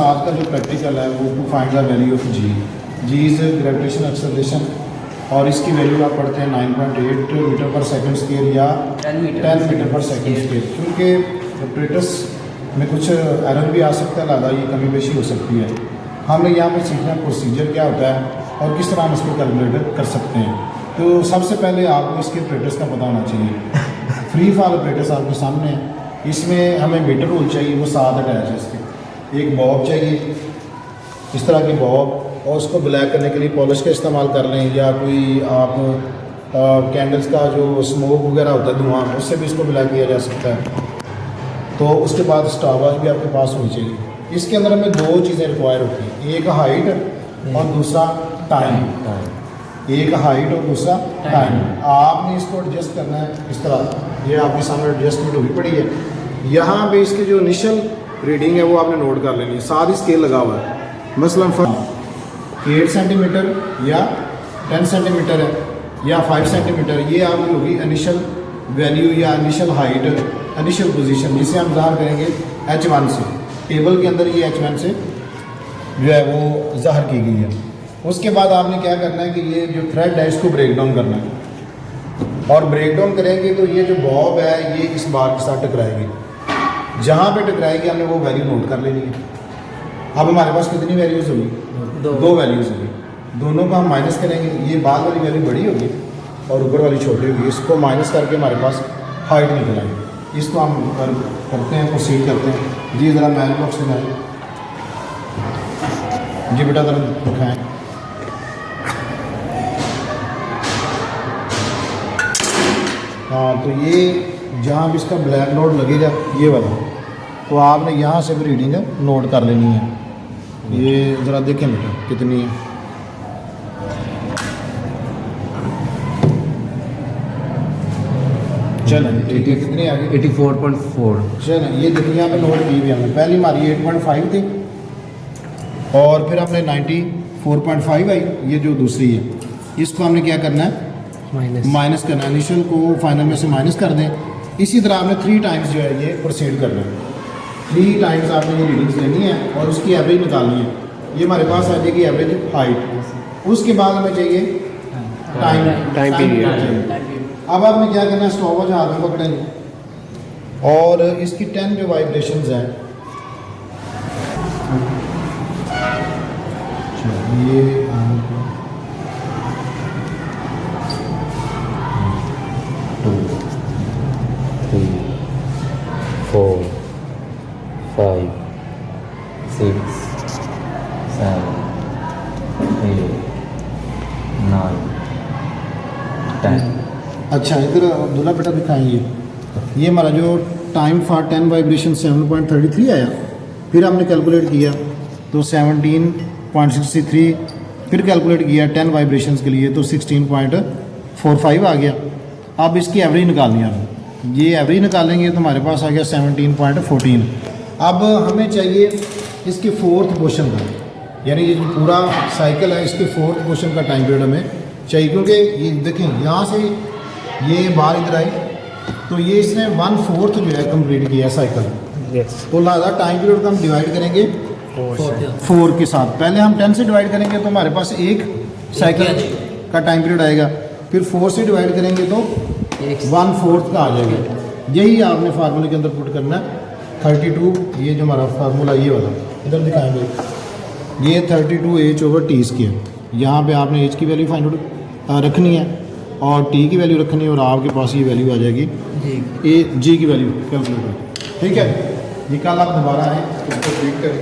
आज का जो प्रैक्टिकल है वो to find the value of G is gravitation acceleration और इसकी वैल्यू आप पढ़ते हैं 9.8 मीटर पर सेकंड स्क्वायर या 10 मीटर पर सेकंड स्क्वायर। क्योंकि ऑपरेटर्स में कुछ एरर भी आ सकता है, लादा ये कमी बेशी हो सकती है। हमने यहाँ पर सीखना प्रोसीजर क्या होता है और किस तरह हम इसको कैलकुलेट कर सकते हैं। तो सबसे पहले आपको इसके ऑपरेटर्स का पता होना चाहिए। फ्री फॉल ऑपरेटर्स आपके सामने हैं। इसमें हमें मीटर रूल चाहिए, वो 7 अटैच है इसके। एक बॉब चाहिए, इस तरह की बॉब, और उसको ब्लैक करने के लिए पॉलिश का इस्तेमाल कर लें या कोई आप कैंडल्स का जो स्मोक वगैरह होता है धुआं, उससे भी इसको ब्लैक किया जा सकता है। तो उसके बाद स्टॉपवॉच भी आपके पास होनी चाहिए। इसके अंदर हमें 2 चीज़ें रिक्वायर होती हैं, एक हाइट और दूसरा टाइम। एक हाइट और दूसरा टाइम। आपने इसको एडजस्ट करना है इस तरह, ये आपके सामने एडजस्टमेंट हुई पड़ी है। यहाँ पे इसकी जो इनिशियल रीडिंग है वो आपने नोट कर लेनी है। साथ ही स्केल लगा हुआ है, मसलन 8 सेंटीमीटर या 10 सेंटीमीटर है या 5 सेंटीमीटर, ये आपकी होगी इनिशियल वैल्यू या इनिशियल हाइट, इनिशियल पोजीशन, जिसे हम ज़ाहिर करेंगे H1 से। टेबल के अंदर ये H1 से जो है वो ज़ाहिर की गई है। उसके बाद आपने क्या करना है कि ये जो थ्रेड है इसको ब्रेक डाउन करना है, और ब्रेक डाउन करेंगे तो ये जो बॉब है ये इस बार के साथ टकराएगी। जहाँ पे टकराएगी हमने वो वैल्यू नोट कर लेनी है। अब हमारे पास कितनी वैल्यूज़ होगी? 2 वैल्यूज़ होगी। दोनों को हम माइनस करेंगे, ये बाद वाली वैल्यू बड़ी होगी और ऊपर वाली छोटी होगी। इसको माइनस करके हमारे पास हाइट निकल आएगी। इसको हम करते हैं, प्रोसीड करते हैं। जी ज़रा मैच बॉक्स दिखाएँ। जी बेटा ज़रा दिखाएँ। हाँ, तो ये जहाँ भी इसका ब्लैक नोट लगेगा ये वाला, तो आपने यहाँ से भी रीडिंग नोट कर लेनी है। ये ज़रा देखें बेटा कितनी है। चलें कितनी आ गई? 84.4। चलें ये देखिए यहाँ पे नोट की भी हमने। पहली हमारी 8.5 थी और फिर हमने 94.5 आई, ये जो दूसरी है इसको हमने क्या करना है? माइनस करना है। इनिशियल को फाइनल में से माइनस कर दें। इसी तरह आपने 3 टाइम्स जो है ये प्रोसीड करना है। 3 टाइम्स आपने ये रीडिंग्स लेनी है और उसकी एवरेज निकालनी है। ये हमारे पास आ जाएगी एवरेज हाइट। उसके बाद हमें चाहिए टाइम पीरियड। अब आपने क्या करना है? स्टॉपवॉच हाथ में पकड़ेंगे और इसकी 10 जो वाइब्रेशंस हैं ये 2 3 4 5 6 7 8 9 10। अच्छा, इधर अब्दुल्ला बेटा दिखाएंगे। ये हमारा जो टाइम फॉर 10 वाइब्रेशन 7.33 आया। फिर हमने कैलकुलेट किया तो 17.63, फिर कैलकुलेट किया 10 वाइब्रेशंस के लिए तो 16.45 आ गया। अब इसकी एवरेज निकालनी है। ये एवरेज निकालेंगे तो हमारे पास आ गया 17.14। अब हमें चाहिए इसके 4th पोर्शन का, यानी ये जो पूरा साइकिल है इसके 4th पोर्शन का टाइम पीरियड हमें चाहिए। क्योंकि ये देखें यहाँ से ये बाहर इधर आई तो ये इसने 1/4 जो है कंप्लीट किया साइकिल। तो लिहाजा टाइम पीरियड को हम डिवाइड करेंगे 4 के साथ। पहले हम 10 से डिवाइड करेंगे तो हमारे पास एक साइकिल का टाइम पीरियड आएगा, फिर 4 से डिवाइड करेंगे तो 1/4 का आ जाएगा। यही आपने फार्मूले के अंदर पुट करना है। 32, ये जो हमारा फार्मूला ये वाला इधर दिखाएंगे, ये 32H/T है। यहाँ पे आपने H की वैल्यू फाइंड आउट रखनी है और T की वैल्यू रखनी है और आपके पास ये वैल्यू आ जाएगी G की वैल्यू कैलकुलेट। ठीक है, ये कल आप दोबारा आएँ इसको ट्रीट करें।